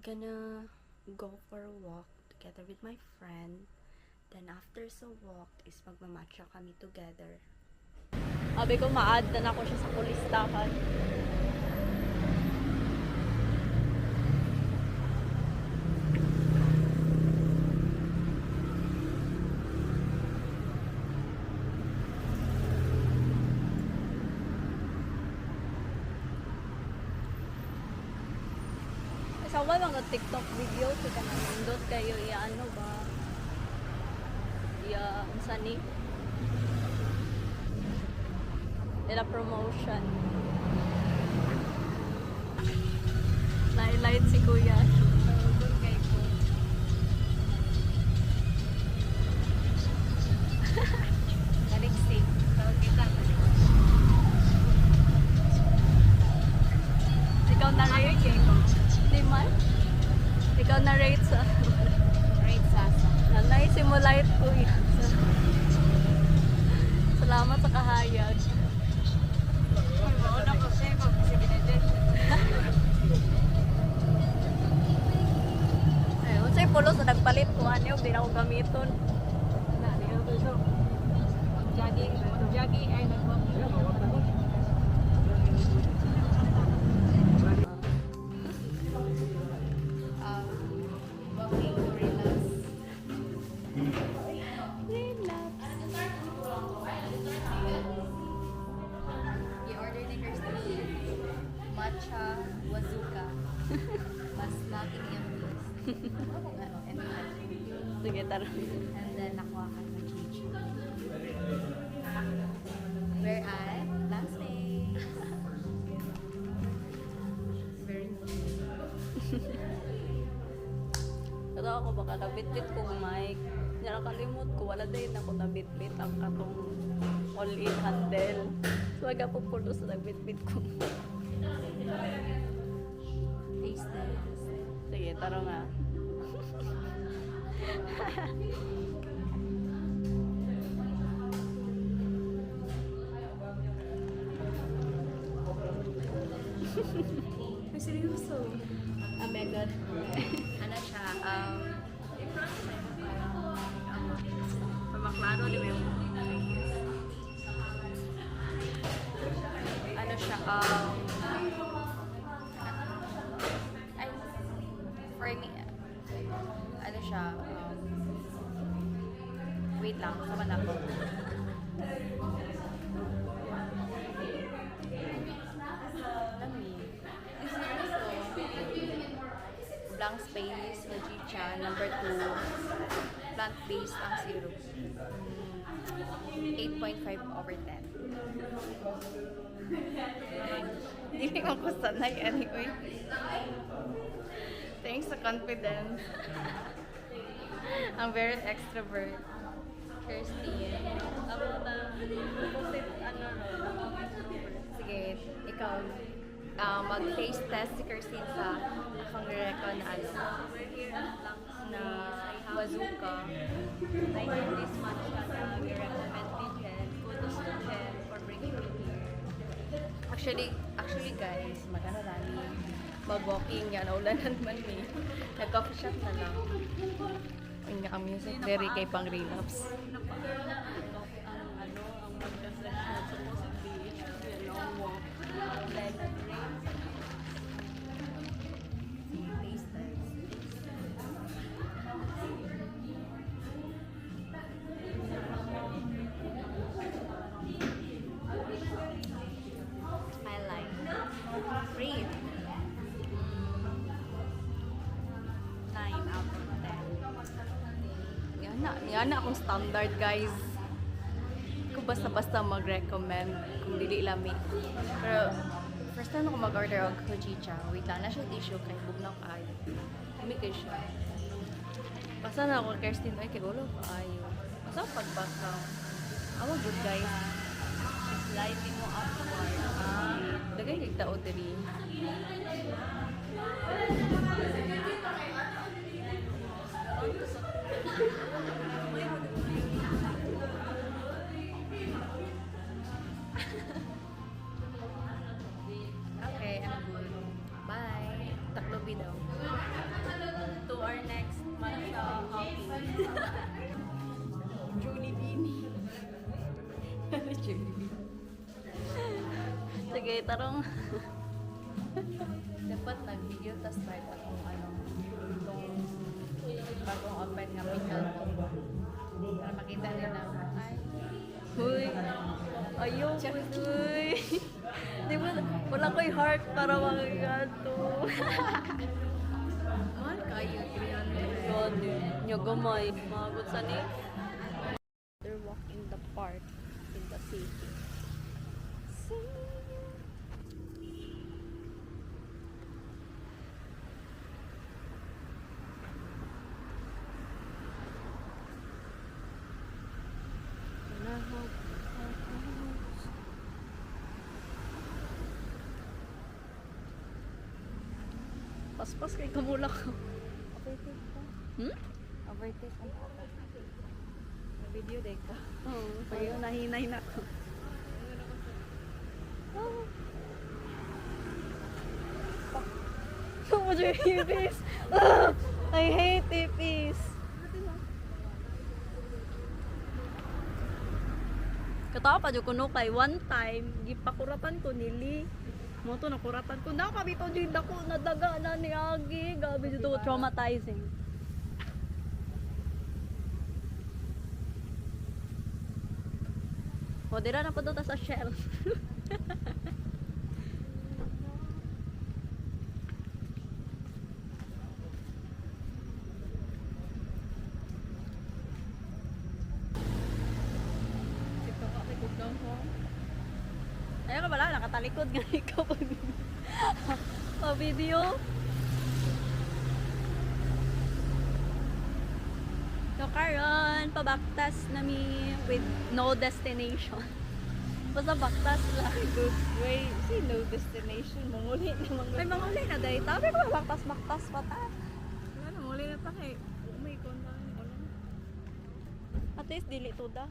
gonna go for a walk together with my friend. Then after sa walk is magmamatcha kami together. Sabi ko, ma-add na ako siya sa pulistahan. Sa mga TikTok video, kaya nandot kayo ano ba? Sani? Nila promotion. Light si Kuya. Good kay ko. Naliksik. Kita. Ikaw na rate ko. Di man? Ikaw na rate sa nanay simulate Kuya. Salamat sa kahayag. Mauna ko siya kung kasi binedit. Ayun, sa'yo pulo sa nagpalit ko. Ano yung di na ko gamiton. Jogging ay nag-walking. Matcha, wazuka, mas laking empties. Sige, tara. And then, nakuha ka ng chichi. Where at? Last day. Very nice. Pero ako baka nabitbit kong mic. Nakalimot ko, wala din ako nabitbit ang katong all-in handle. So, wag po pulo sa nagbitbit ko. Taste test. Sige, tara nga. Ay, seryoso. Oh my God. Ano siya? Pamaklaro, di ba yung Ano siya? Ay, for me, ano siya? Wait lang, sama na ako. Lami. Blank space, Hojicha, number 2. Plant-based ang syrup. 8.5/10. Hindi ko sanay anyway. Thanks sa confidence. I'm very extrovert. Kirsty. ako na opposite Sige, ikaw. Mag-taste test si Kirsty sa pang-reco na na wazuka. I heard this much na recommend me Jen. Kudos to Jen for bringing me here. Actually guys, magano rami. Mag-walking yan, ulanan man ni. Nag-coffee shop na lang. Ang music very kay pang relapse. Ang magka-flash na supposedly it should be a long walk. Then, Taste test. I like free. 9 out of 10. Yan na akong standard guys. Kung basta-basta mag-recommend kung dili lami. Pero first time ako mag-order og hojicha. Wait lang, na siya tissue kay bugnaw kaayo. Lami kay siya. Basta na ako Kirsty ay kay ulo kaayo. Basta pagbasa. Awa good guys. Lighting mo upward. Dagay kay tao diri. Okay, I'm good. Bye. Taklobi daw. Jeremy. Sige, tarong. Dapat nag-video tas start akong itong bagong open nga pinto. Para makita nila, ay, Huy. Ayaw ko, huy. Di ba, wala ko'y heart para makaganto. mahal kayo, 300. God, nyo gamay. Magot sa ni. They're walk in the park, in the city. Paspas kay kamulak ko. Overtake ka? Hmm? Overtake ang papa. Na-video day ka. Oo, kayo nahinay na ko. Oh. So much hippies. I hate hippies. Katawa pa dyan ko no kay one time, gipakuratan ko nili. Mo to nakuratan ko na kami to dyan ako nadaga na ni Agi. Gabi dito traumatizing. O, dira na po doon sa Shell. Ito ka, may gugnaw ko. Ayaw ka pala, nakatalikod nga ikaw pag video. So karon, pabaktas nami with no destination. Basta baktas lang. Good way. See, no destination. Manguli naman. Ay, manguli na dahil. Tabi ko baktas-baktas pa ta. Wala na, manguli na pa kay. May konta. At least, dili to da.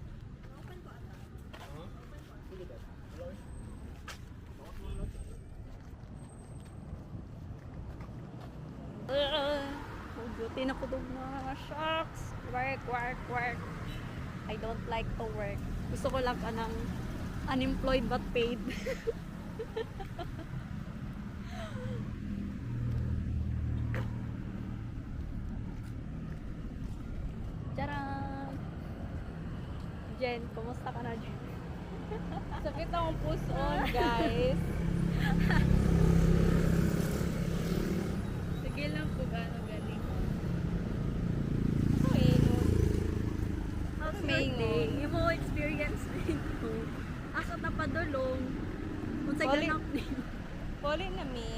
Duty na ko dog mga shucks. Work, work, work. I don't like to work. Gusto ko lang anang unemployed but paid. Charan! Jen, kumusta ka na, Jen? Sakit akong puson, guys. Sige lang kung ano galing. Okay, no. How's May your day? Yung mo experience dito. Ako na padulong. Kung sa Wali- ganap ni. Poli na mi.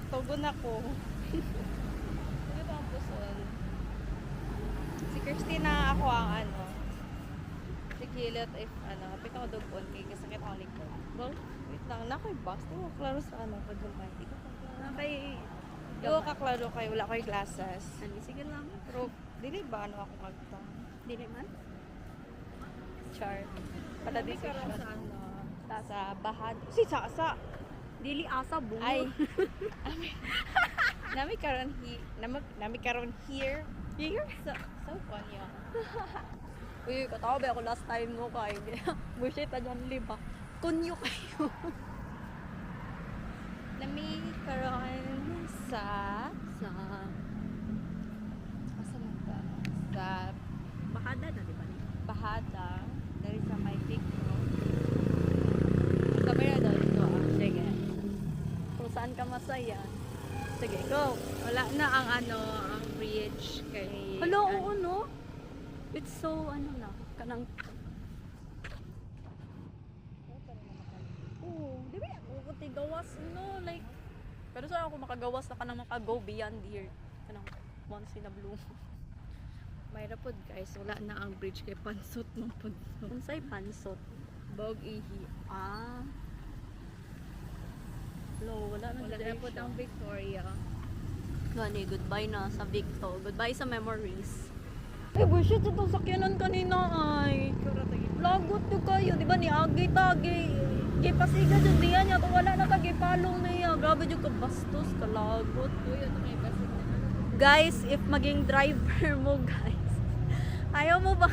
Tugon ako. Sakit akong puson. Si Christina ako ang si Kilot if kapit ako dugon kay kasakit ako likod. Well, wait lang. Nakoy box. Di mo klaro sa pagdumay. Di ko Kay... Di ko kaklaro kay wala ko'y glasses. Ano, sige lang. Pero, dili ba ako magta? Dili man. Char. Pala di sa sa bahad. Dili asa bu. Ay. Nami karon nami karon here. Here? So fun yun. Uy, katawa ba ako last time mo kay. Bullshit pa dyan liba. Kunyo kayo. Nami karon sa Sa... asa man ta? Sa Bakada na, di ba? bahada dari sa may Vicro. Kamera daw dito Sige. Kung saan ka masaya. Sige, go. Wala na ang ang bridge kay Hello, oo, no? It's so, na, kanang... Oo, di ba? Ako tigawas, no? Like, pero saan ako makagawas na kanang makago beyond here? Kanang once in a blue. Mayra pod guys, wala na ang bridge kay pansot mo pod. Unsay pansot? Bog ihi. Ah. Hello, wala na Wala dyan na pod siya. ang Victoria. Gani, goodbye na sa Victo. Goodbye sa memories. Ay, bullshit itong sakyanan kanina ay. Lagot yung kayo, di ba ni Agi Tagi? Gipasiga dyan niya niya, kung wala na kagipalong niya. Grabe yung kabastos, kalagot. Uy, ito may pasig na. Guys, if maging driver mo guys, ayaw mo ba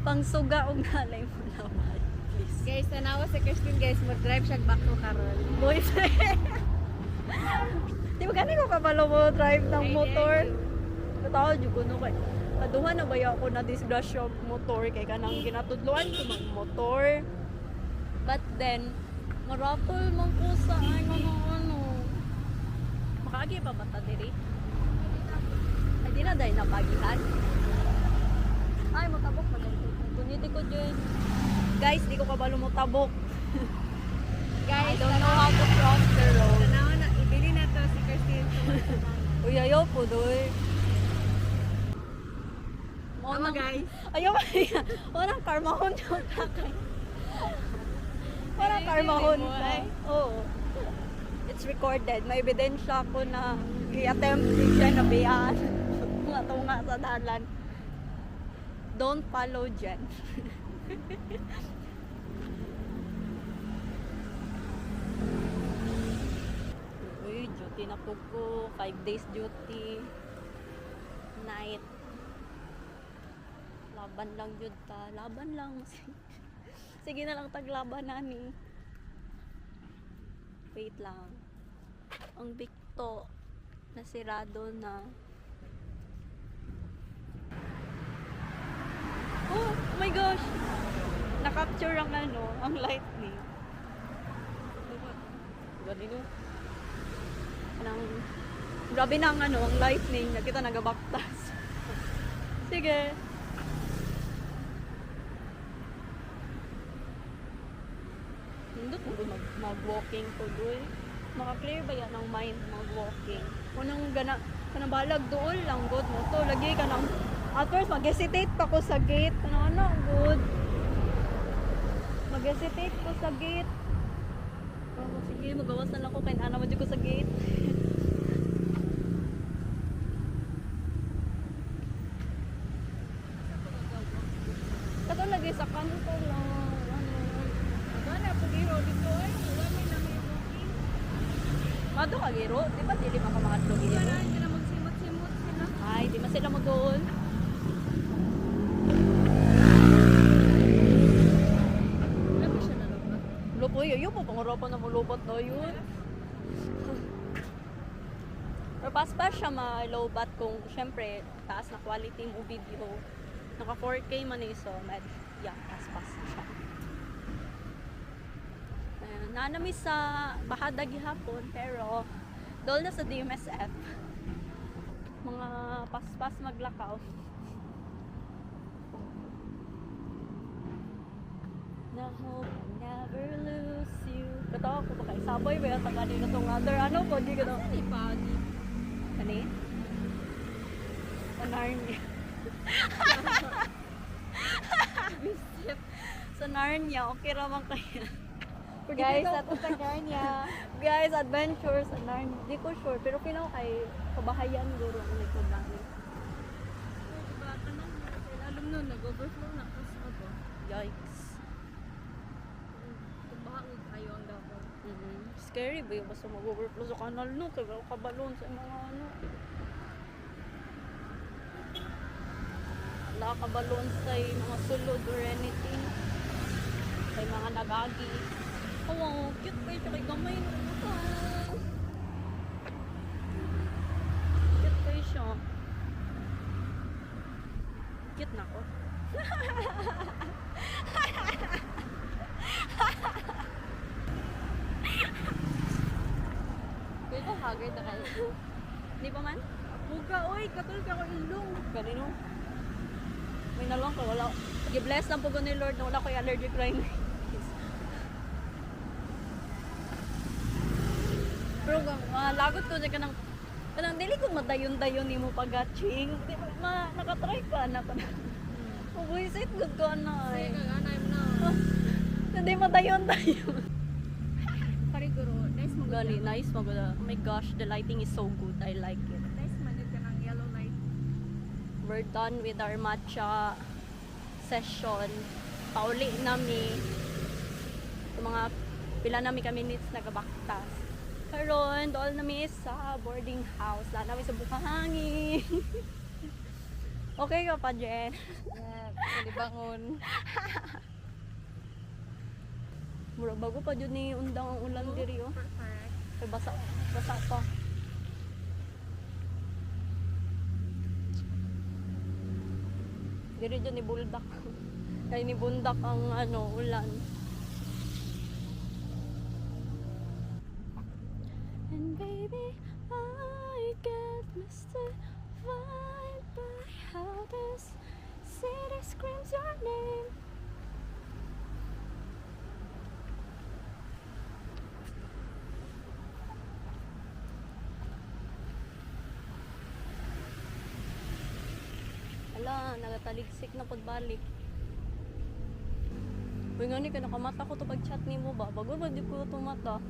pang suga o nalay mo naman? Guys, tanawa si Christine guys, mag-drive siya back to Carol. Boyfriend. Di ba gani ko kabalo mo drive ng motor? Katawad yung kuno kay. Kaduha na ba ako na disgrasya motor kay kanang ginatudluan ko mag motor. But then, marapol man ko sa ano. Makagi pa ba ta diri? Ay di na dahil napagihan. Ay, motabok mo dahil. Kuniti ko dyan. Guys, di ko kabalo motabok. Guys, I don't know how to cross the road. tanawa na, ibili na to si Christine. Uy, ayaw po doy. Tama guys. Ayaw ba yan? Parang karmahon yung kakay. Parang karmahon ka. Oo. It's recorded. May ebidensya ko na i-attempt din siya na biyaan. Mga tunga sa dalan. Don't follow Jen. Uy, duty na po ko. 5 days duty. Night. Laban lang jud ta. Laban lang. Sige na lang taglaban nani. Wait lang. Ang bikto nasirado na. Oh my gosh! Na-capture ang ano, ang lightning. Ganito. Grabe na ang ano, ang lightning. Nakita nagabaktas. Sige. Hindot mo ba mag-walking ko doon? Maka-clear ba yan ang mind mag-walking? Kunang balag doon lang, good mo to. Lagi ka nang, at first mag-hesitate pa ko sa gate. Ano, good. Mag-hesitate ko sa gate. Oh, sige, magawas na lang ko. Kaya naman ko sa gate. Kato lagi sa kanto lang. Wala po giro dito ay, wala may namin booking. Mado ka giro? Di ba dili makamakadlo giro? Wala, hindi na magsimot-simot sila. Ay, di man sila mo doon. Wala po siya nalabas. Lupoy, yun po, pangarapan na mulupot na yun. Pero paspas siya ma-low-bat kung syempre taas na quality mo video. Naka 4K man eh, so yeah, paspas siya. Nanami sa Bahada gihapon, pero doon na sa DMSF. Mga paspas maglakaw. Na hope I never lose you. Katawa ko ba kay Saboy ba yung kanina itong other ano po, di ka daw. Hindi pa, di. Kani? Sa Narnia. Sa Narnia, okay raman kaya. Guys, ato sa Garnia. Guys, adventure sa Narnia. Di ko sure, pero kinaw kay kabahayan guro ang likod namin. Diba, tanong mo kasi alam nun, nag-overflow na kasi ako. Yikes. Tumbahaog kayo ang dako. Scary ba yung basta mag-overflow sa kanal no? Kaya kabalon sa mga ano. Wala kabalon sa mga sulod or anything. Sa mga nagagi. Oh, wow, cute ba ito kay gamay no? Ah. Cute ba siya? Cute na ko. Pero haggard na kayo. Di pa man? Buga, oy, katul ka ko ilong. Ganino. May nalawang ka, wala. Gi-bless lang po ko ni Lord na wala ko yung allergic rhinitis. Pero lagot ko siya ka ng kanang dili ko madayon-dayon ni mo pag-atching. Di ba, nakatry ka na pa na. Buisit good ko na Ay, ay. kaganay mo na. Hindi madayon-dayon. Pariguro, nice mo Gali, nice maganda. Oh my gosh, the lighting is so good. I like it. Nice man ka ng yellow light. We're done with our matcha session. Pauli nami. Yung mga pila nami ka minutes nagabaktas. Karon, doon nami sa boarding house. Lala nami sa Bukahangin. Okay ka pa, Jen? Yeah, pwede bangon. Murag bago pa jud ni undang ang ulan diri oh. Kay basa pa. Diri jud ni buldak. Kay ni bundak ang ulan. And baby, I get mystified by how this city screams your name. Ala, nagataligsik na pagbalik. Uy nga ni, nakamata ko to pag-chat ni mo ba? Bago ba di ko to mata?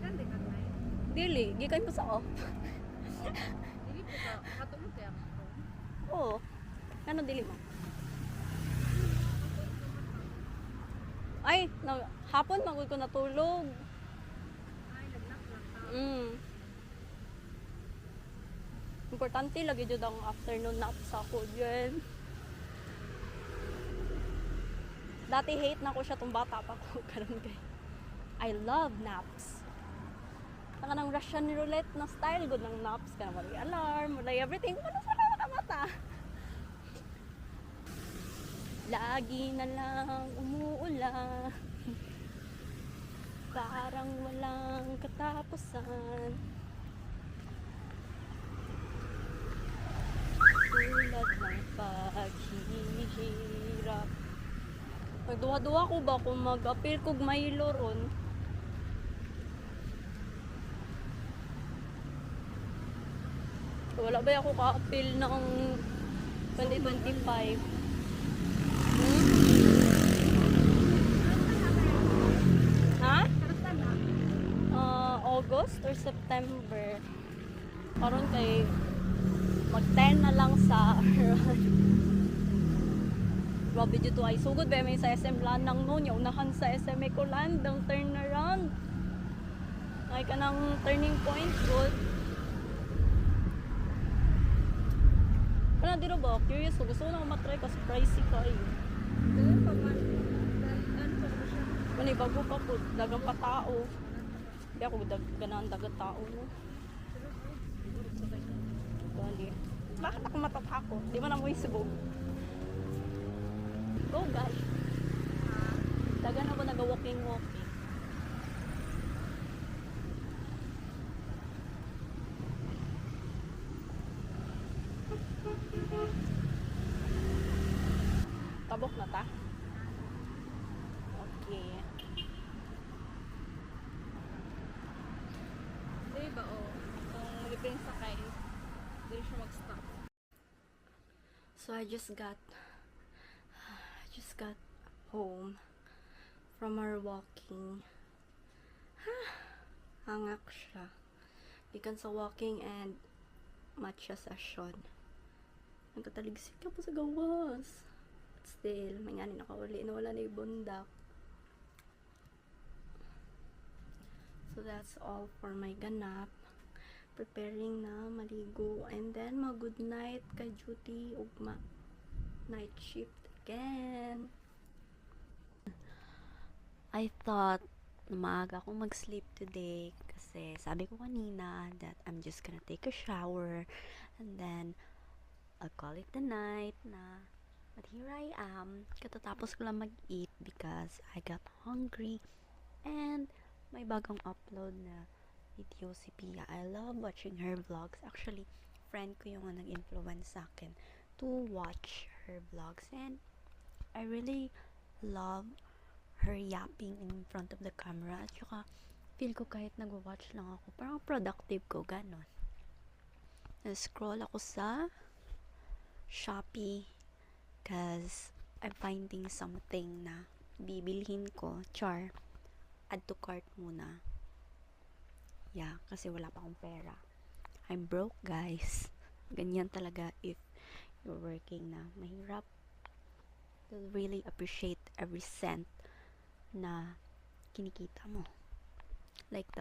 Ganda ka na Dili, gikay pa sa off. Dili po ka, katulog kaya ako. Oo. Ano dili mo? Ay, hapon magod ko natulog. Ay, nagnak lang ka. Importante lagi jud ang afternoon nap sa ako dyan. Dati hate na ko siya tong bata pa ko karon kay. I love naps. Ang nang Russian roulette na style good ng naps kana may alarm, may everything. Ano sa mata? Lagi na lang umuulan. Parang walang katapusan. Tulad ng paghihirap. Nagduwa-duwa ko ba kung mag-appeal kog Milo ron? Wala ba ako ka-appeal ng 2025? Ha? August or September. Karon kay mag-10 na lang sa grabe dito ay sugod ba may sa SM Lanang noon yung unahan sa SM Ecoland ang turnaround ay kanang turning point good kana dito ba curious ko gusto ko na matry kasi pricey kayo kani bago pa po dagang pa tao di ako ganahan dagat tao no gali bakit ako matatako di man ako isubog go guys. Dagan ako naga-walking. Tabok na ta? Okay. Di ba kung mag-print sa kay, dili siya mag-stop. So I just got home from our walking. Hangak siya. Gikan sa walking and matcha session. Nagkataligsik ka po sa gawas. But still, may nga nakauli na wala na yung bundak. So that's all for my ganap. Preparing na maligo and then mag-good night kay duty ugma night shift again. I thought na maaga akong mag-sleep today kasi sabi ko kanina that I'm just gonna take a shower and then I'll call it the night na. But here I am, katatapos ko lang mag-eat because I got hungry and may bagong upload na video si Pia. I love watching her vlogs. Actually, friend ko yung nag-influence sa akin to watch her vlogs and I really love her yapping in front of the camera. At saka, feel ko kahit nag-watch lang ako, parang productive ko, ganon. Na-scroll ako sa Shopee cause I'm finding something na bibilhin ko. Char. Add to cart muna. Yeah, kasi wala pa akong pera. I'm broke, guys. Ganyan talaga if you're working na mahirap. You'll really appreciate every cent na kinikita mo. Like